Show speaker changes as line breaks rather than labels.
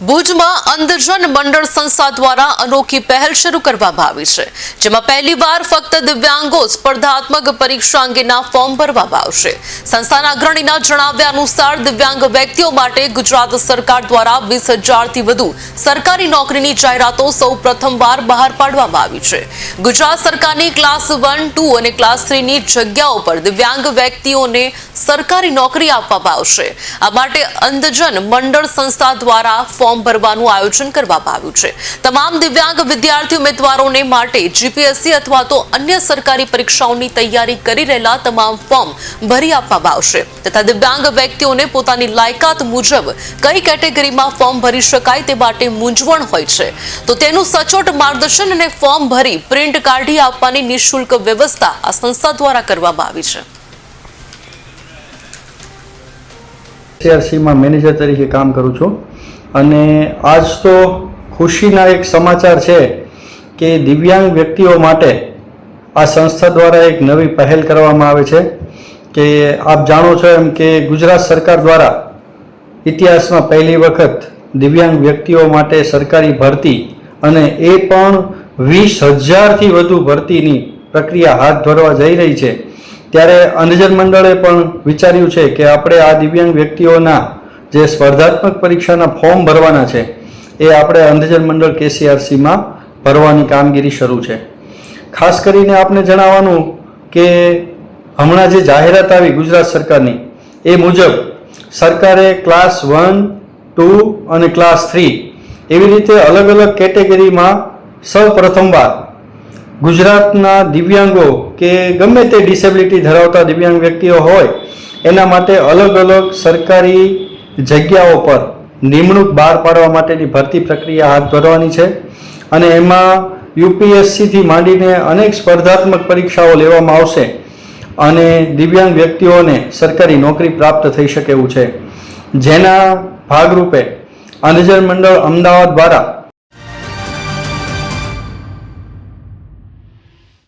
ભુજમાં અંધજન મંડળ સંસ્થા દ્વારા અનોખી પહેલ શરૂ કરવામાં આવી છે, જેમાં પહેલીવાર ફક્ત દિવ્યાંગો સ્પર્ધાત્મક પરીક્ષા અંગેના ફોર્મ ભરવામાં આવશે। સંસ્થાના અગ્રણીના જણાવ્યા અનુસાર દિવ્યાંગ વ્યક્તિઓ માટે ગુજરાત સરકાર દ્વારા 20,000 થી વધુ સરકારી નોકરીની જાહેરાતો સૌ પ્રથમવાર બહાર પાડવામાં આવી છે। ગુજરાત સરકારની ક્લાસ 1, 2 અને ક્લાસ 3 ની જગ્યાઓ પર દિવ્યાંગ વ્યક્તિઓને સરકારી નોકરી આપવામાં આવશે। આ માટે અંધજન મંડળ સંસ્થા દ્વારા ફોર્મ ભરવાનું આયોજન કરવામાં આવ્યું છે। તમામ દિવ્યાંગ વિદ્યાર્થી ઉમેદવારોને માટે જીપીએસસી અથવા તો અન્ય સરકારી પરીક્ષાઓની તૈયારી કરી રહેલા તમામ ફોર્મ ભરી આપવામાં આવશે તથા દિવ્યાંગ વ્યક્તિઓને પોતાની લાયકાત મુજબ કઈ કેટેગરીમાં ફોર્મ ભરી શકાય તે માટે મૂંઝવણ હોય છે તો તેનું સચોટ માર્ગદર્શન અને ફોર્મ ભરી પ્રિન્ટ કાઢી આપવાની નિઃશુલ્ક વ્યવસ્થા આ સંસ્થા દ્વારા કરવામાં આવી છે।
સીઆરસીમાં મેનેજર તરીકે કામ કરું છું અને આજ તો ખુશીના એક સમાચાર છે કે દિવ્યાંગ વ્યક્તિઓ માટે આ સંસ્થા દ્વારા એક નવી પહેલ કરવામાં આવે છે કે આપ જાણો છો એમ કે ગુજરાત સરકાર દ્વારા ઇતિહાસમાં પહેલી વખત દિવ્યાંગ વ્યક્તિઓ માટે સરકારી ભરતી અને એ પણ 20,000 થી વધુ ભરતીની પ્રક્રિયા હાથ ધરવા જઈ રહી છે। ત્યારે અંધજન મંડળે પણ વિચાર્યું છે કે આપણે આ દિવ્યાંગ વ્યક્તિઓના જે સ્પર્ધાત્મક પરીક્ષાના ફોર્મ ભરવાના છે એ આપણે અંધજન મંડળ કેસીઆરસીમાં ભરવાની કામગીરી શરૂ છે। ખાસ કરીને આપને જણાવવાનું કે હમણાં જે જાહેરાત આવી ગુજરાત સરકારની એ મુજબ સરકારે ક્લાસ 1, 2 અને ક્લાસ 3 એવી રીતે અલગ અલગ કેટેગરીમાં સૌ પ્રથમવાર ગુજરાતના દિવ્યાંગો કે ગમે તે ડિસેબિલિટી ધરાવતા દિવ્યાંગ વ્યક્તિઓ હોય એના માટે અલગ અલગ સરકારી જગ્યાઓ પર નિમણૂક બહાર પાડવા માટેની ભરતી પ્રક્રિયા હાથ ધરવાની છે અને એમાં યુપીએસસીથી માંડીને અનેક સ્પર્ધાત્મક પરીક્ષાઓ લેવામાં આવશે અને દિવ્યાંગ વ્યક્તિઓને સરકારી નોકરી પ્રાપ્ત થઈ શકે એવું છે। જેના ભાગરૂપે અંધજન મંડળ અમદાવાદ દ્વારા